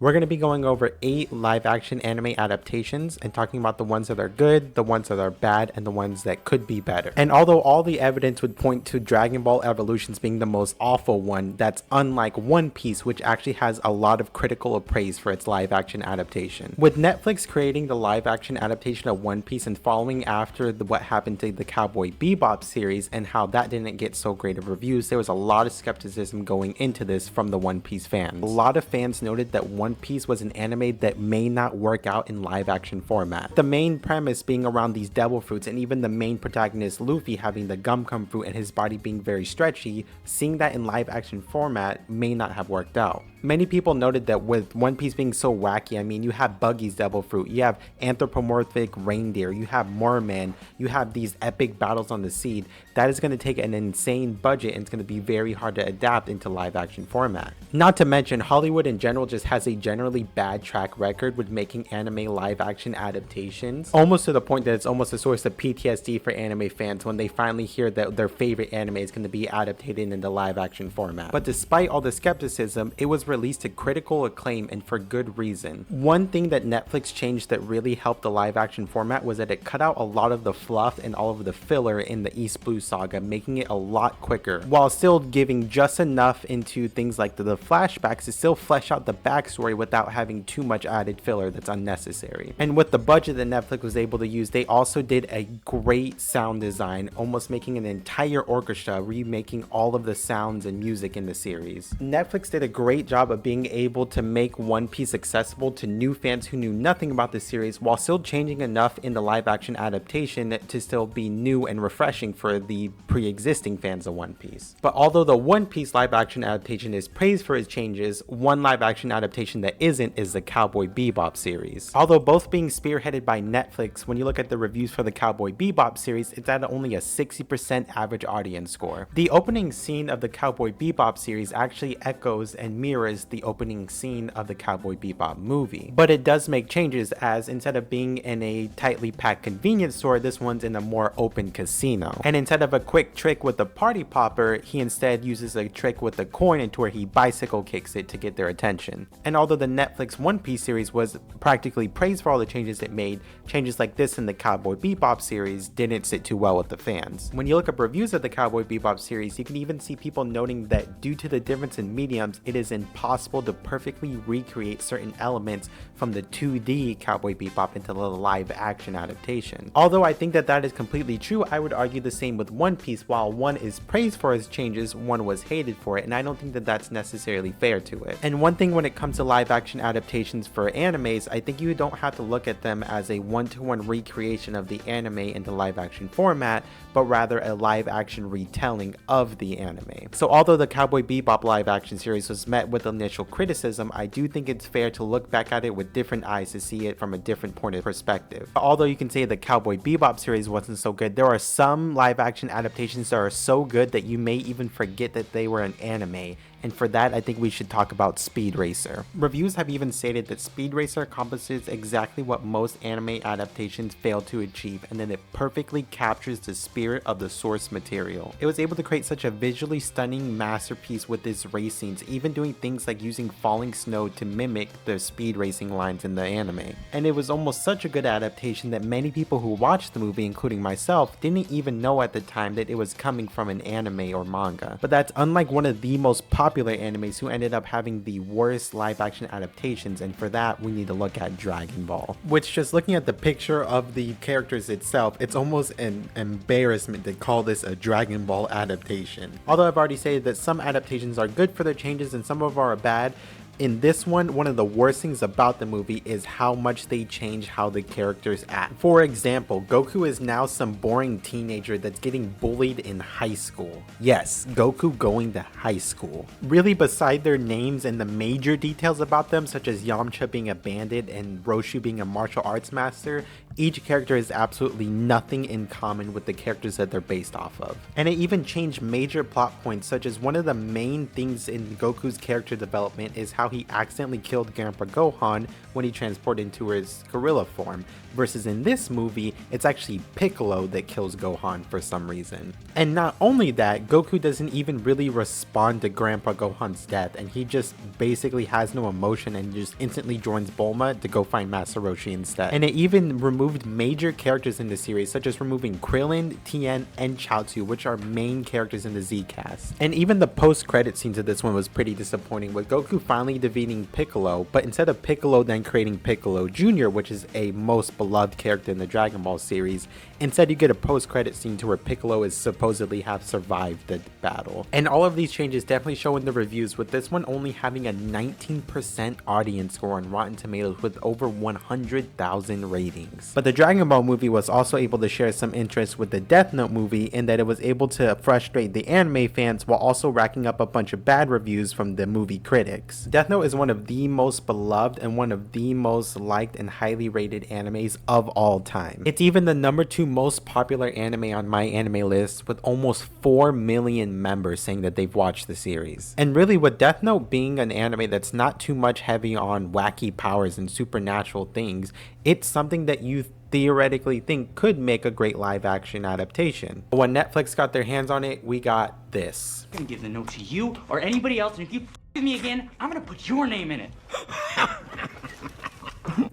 We're going to be going over 8 live action anime adaptations and talking about the ones that are good, the ones that are bad, and the ones that could be better. And although all the evidence would point to Dragon Ball Evolutions being the most awful one, that's unlike One Piece, which actually has a lot of critical praise for its live action adaptation. With Netflix creating the live action adaptation of One Piece and following after what happened to the Cowboy Bebop series and how that didn't get so great of reviews, there was a lot of skepticism going into this from the One Piece fans. A lot of fans noted that One Piece was an anime that may not work out in live action format. The main premise being around these devil fruits and even the main protagonist Luffy having the gum fruit and his body being very stretchy, seeing that in live action format may not have worked out. Many people noted that with One Piece being so wacky, I mean, you have Buggy's devil fruit, you have anthropomorphic reindeer, you have Merman, you have these epic battles on the sea. That is going to take an insane budget and it's going to be very hard to adapt into live action format. Not to mention, Hollywood in general just has a generally bad track record with making anime live action adaptations, almost to the point that it's almost a source of PTSD for anime fans when they finally hear that their favorite anime is going to be adapted into live action format. But despite all the skepticism, it was released to critical acclaim and for good reason. One thing that Netflix changed that really helped the live action format was that it cut out a lot of the fluff and all of the filler in the East Blue Saga, making it a lot quicker, while still giving just enough into things like the flashbacks to still flesh out the backstory without having too much added filler that's unnecessary. And with the budget that Netflix was able to use, they also did a great sound design, almost making an entire orchestra, remaking all of the sounds and music in the series. Netflix did a great job of being able to make One Piece accessible to new fans who knew nothing about the series while still changing enough in the live action adaptation to still be new and refreshing for the pre-existing fans of One Piece. But although the One Piece live action adaptation is praised for its changes, one live action adaptation that isn't is the Cowboy Bebop series. Although both being spearheaded by Netflix, when you look at the reviews for the Cowboy Bebop series, it's at only a 60% average audience score. The opening scene of the Cowboy Bebop series actually echoes and mirrors the opening scene of the Cowboy Bebop movie. But it does make changes, as instead of being in a tightly packed convenience store, this one's in a more open casino. And instead of a quick trick with the party popper, he instead uses a trick with the coin into where he bicycle kicks it to get their attention. And although the Netflix One Piece series was practically praised for all the changes it made, changes like this in the Cowboy Bebop series didn't sit too well with the fans. When you look up reviews of the Cowboy Bebop series, you can even see people noting that due to the difference in mediums, it is impossible to perfectly recreate certain elements from the 2D Cowboy Bebop into the live action adaptation. Although I think that that is completely true, I would argue the same with One Piece. While one is praised for its changes, one was hated for it, and I don't think that that's necessarily fair to it. And one thing when it comes to live action adaptations for animes, I think you don't have to look at them as a one-to-one recreation of the anime into live action format, but rather a live action retelling of the anime. So although the Cowboy Bebop live action series was met with initial criticism, I do think it's fair to look back at it with different eyes to see it from a different point of perspective. Although you can say the Cowboy Bebop series wasn't so good, there are some live action adaptations that are so good that you may even forget that they were an anime. And for that, I think we should talk about Speed Racer. Reviews have even stated that Speed Racer accomplishes exactly what most anime adaptations fail to achieve, and that it perfectly captures the spirit of the source material. It was able to create such a visually stunning masterpiece with its racings, even doing things like using falling snow to mimic the speed racing lines in the anime. And it was almost such a good adaptation that many people who watched the movie, including myself, didn't even know at the time that it was coming from an anime or manga. But that's unlike one of the most popular animes who ended up having the worst live action adaptations, and for that we need to look at Dragon Ball, which, just looking at the picture of the characters itself, it's almost an embarrassment to call this a Dragon Ball adaptation. Although I've already said that some adaptations are good for their changes and some of them are bad, in this one of the worst things about the movie is how much they change how the characters act. For example, Goku is now some boring teenager that's getting bullied in high school. Yes, Goku going to high school. Really, beside their names and the major details about them, such as Yamcha being a bandit and Roshu being a martial arts master, each character has absolutely nothing in common with the characters that they're based off of. And it even changed major plot points, such as one of the main things in Goku's character development is how he accidentally killed Grandpa Gohan when he transported into his gorilla form, versus in this movie, it's actually Piccolo that kills Gohan for some reason. And not only that, Goku doesn't even really respond to Grandpa Gohan's death, and he just basically has no emotion and just instantly joins Bulma to go find Master Roshi instead. And it even removed major characters in the series, such as removing Krillin, Tien, and Chaozu, which are main characters in the Z cast. And even the post-credit scenes of this one was pretty disappointing, with Goku finally defeating Piccolo, but instead of Piccolo then creating Piccolo Jr., which is a most beloved character in the Dragon Ball series, instead you get a post-credit scene to where Piccolo is supposedly have survived the battle. And all of these changes definitely show in the reviews, with this one only having a 19% audience score on Rotten Tomatoes with over 100,000 ratings. But the Dragon Ball movie was also able to share some interest with the Death Note movie in that it was able to frustrate the anime fans while also racking up a bunch of bad reviews from the movie critics. Death Note is one of the most beloved and one of the most liked and highly rated animes of all time. It's even the number 2 most popular anime on my anime list, with almost 4 million members saying that they've watched the series. And really, with Death Note being an anime that's not too much heavy on wacky powers and supernatural things, it's something that you theoretically think could make a great live action adaptation. But when Netflix got their hands on it, we got this. I'm gonna give the note to you or anybody else, and if you with me again, I'm gonna put your name in it.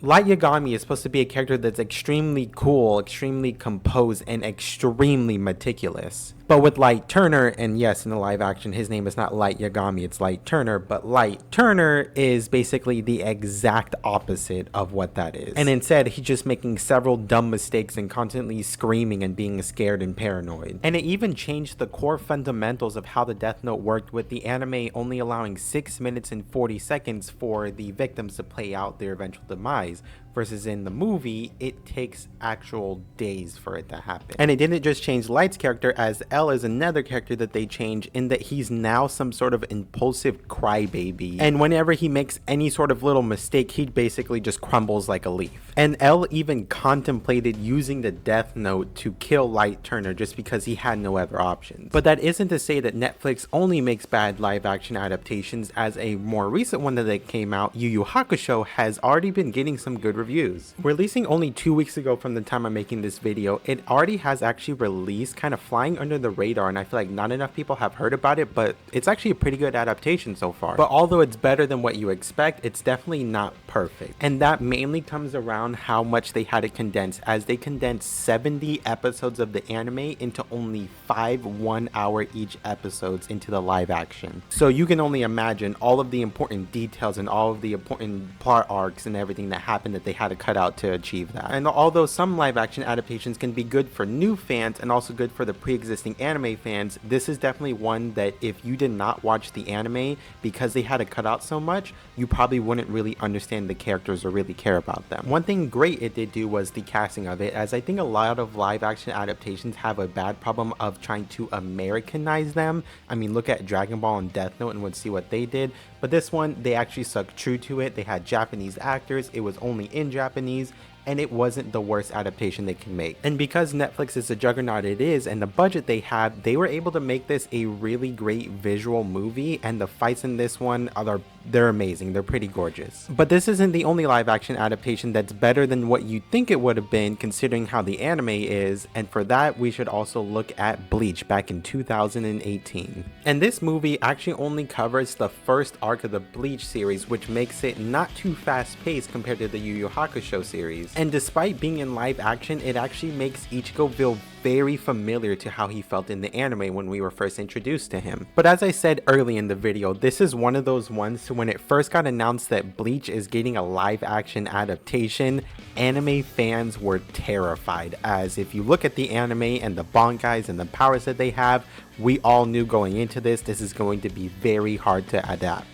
Light Yagami is supposed to be a character that's extremely cool, extremely composed, and extremely meticulous. But with Light Turner, and yes, in the live action, his name is not Light Yagami, it's Light Turner, but Light Turner is basically the exact opposite of what that is. And instead, he's just making several dumb mistakes and constantly screaming and being scared and paranoid. And it even changed the core fundamentals of how the Death Note worked, with the anime only allowing 6 minutes and 40 seconds for the victims to play out their eventual demise, versus in the movie, it takes actual days for it to happen. And it didn't just change Light's character, as L is another character that they change in that he's now some sort of impulsive crybaby. And whenever he makes any sort of little mistake, he basically just crumbles like a leaf. And L even contemplated using the Death Note to kill Light Turner just because he had no other options. But that isn't to say that Netflix only makes bad live action adaptations, as a more recent one that came out, Yu Yu Hakusho, has already been getting some good reviews. Releasing only 2 weeks ago from the time I'm making this video, it already has actually released, kind of flying under the radar, and I feel like not enough people have heard about it, but it's actually a pretty good adaptation so far. But although it's better than what you expect, it's definitely not perfect. And that mainly comes around how much they had to condense, as they condensed 70 episodes of the anime into only 5 1-hour each episodes into the live action. So you can only imagine all of the important details and all of the important plot arcs and everything that happened that they had to cut out to achieve that. And although some live action adaptations can be good for new fans and also good for the pre-existing anime fans, this is definitely one that if you did not watch the anime, because they had to cut out so much, you probably wouldn't really understand the characters or really care about them. One thing great it did do was the casting of it, as I think a lot of live action adaptations have a bad problem of trying to Americanize them. I mean, look at Dragon Ball and Death Note and would see what they did. But this one, they actually stuck true to it. They had Japanese actors, it was only in Japanese, and it wasn't the worst adaptation they can make. And because Netflix is the juggernaut it is, and the budget they had, they were able to make this a really great visual movie, and the fights in this one they're amazing. They're pretty gorgeous. But this isn't the only live action adaptation that's better than what you think it would have been, considering how the anime is, and for that we should also look at Bleach back in 2018. And this movie actually only covers the first arc of the Bleach series, which makes it not too fast paced compared to the Yu Yu Hakusho series. And despite being in live action, it actually makes Ichigo feel very familiar to how he felt in the anime when we were first introduced to him. But as I said early in the video, this is one of those ones to when it first got announced that Bleach is getting a live action adaptation, anime fans were terrified, as if you look at the anime and the Bankais and the powers that they have, we all knew going into this is going to be very hard to adapt.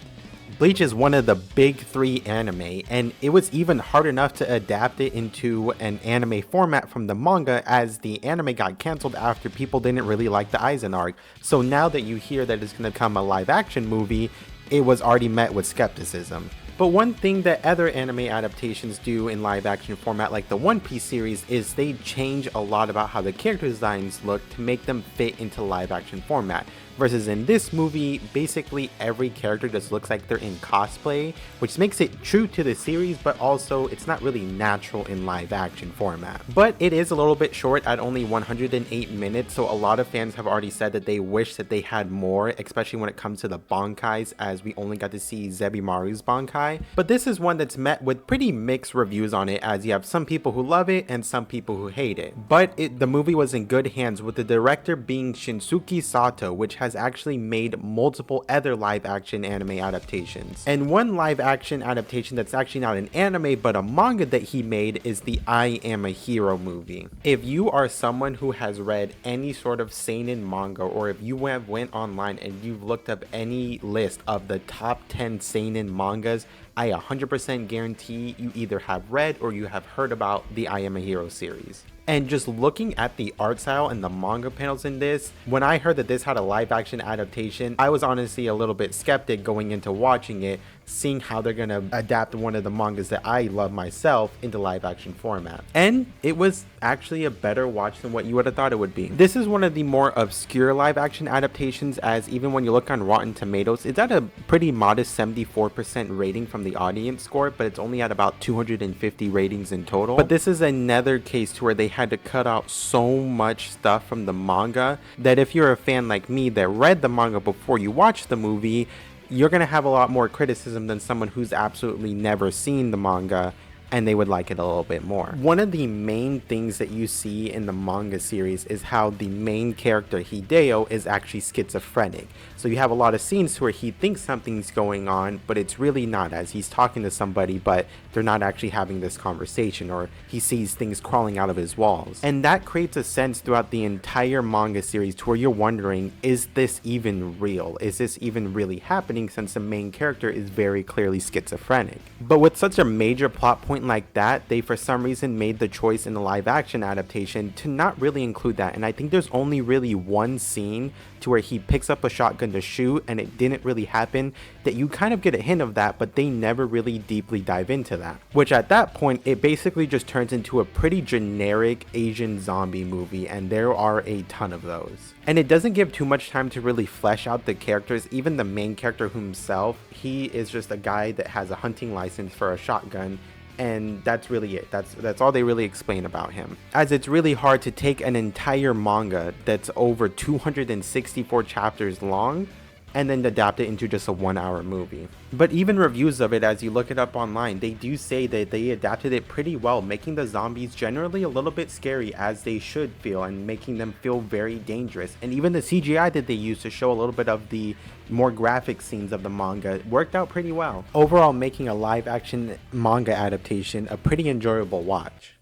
Bleach is one of the big 3 anime, and it was even hard enough to adapt it into an anime format from the manga, as the anime got cancelled after people didn't really like the Aizen arc. So now that you hear that it's going to come a live action movie, it was already met with skepticism. But one thing that other anime adaptations do in live action format like the One Piece series is they change a lot about how the character designs look to make them fit into live action format. Versus in this movie, basically every character just looks like they're in cosplay, which makes it true to the series, but also it's not really natural in live action format. But it is a little bit short at only 108 minutes, so a lot of fans have already said that they wish that they had more, especially when it comes to the Bankais, as we only got to see Zebimaru's Bankai. But this is one that's met with pretty mixed reviews on it, as you have some people who love it and some people who hate it. But the movie was in good hands, with the director being Shinsuke Sato, which has actually made multiple other live action anime adaptations. And one live action adaptation that's actually not an anime but a manga that he made is the I Am a Hero movie. If you are someone who has read any sort of seinen manga, or if you have went online and you've looked up any list of the top 10 seinen mangas, I 100% guarantee you either have read or you have heard about the I Am a Hero series. And just looking at the art style and the manga panels in this, when I heard that this had a live action adaptation, I was honestly a little bit skeptic going into watching it, seeing how they're gonna adapt one of the mangas that I love myself into live action format. And it was actually a better watch than what you would have thought it would be. This is one of the more obscure live action adaptations, as even when you look on Rotten Tomatoes, it's at a pretty modest 74% rating from the audience score, but it's only at about 250 ratings in total. But this is another case to where they had to cut out so much stuff from the manga that if you're a fan like me that read the manga before you watch the movie, you're going to have a lot more criticism than someone who's absolutely never seen the manga and they would like it a little bit more. One of the main things that you see in the manga series is how the main character Hideo is actually schizophrenic. So you have a lot of scenes where he thinks something's going on, but it's really not, as he's talking to somebody, but they're not actually having this conversation, or he sees things crawling out of his walls. And that creates a sense throughout the entire manga series to where you're wondering, is this even real? Is this even really happening, since the main character is very clearly schizophrenic? But with such a major plot point like that, they for some reason made the choice in the live action adaptation to not really include that. And I think there's only really one scene to where he picks up a shotgun to shoot and it didn't really happen, that you kind of get a hint of that, but they never really deeply dive into that. Which at that point, it basically just turns into a pretty generic Asian zombie movie, and there are a ton of those. And it doesn't give too much time to really flesh out the characters. Even the main character himself, he is just a guy that has a hunting license for a shotgun, and that's really it. That's all they really explain about him, as it's really hard to take an entire manga that's over 264 chapters long and then adapt it into just a 1-hour movie. But even reviews of it, as you look it up online, they do say that they adapted it pretty well, making the zombies generally a little bit scary, as they should feel, and making them feel very dangerous. And even the CGI that they used to show a little bit of the more graphic scenes of the manga worked out pretty well. Overall, making a live action manga adaptation a pretty enjoyable watch.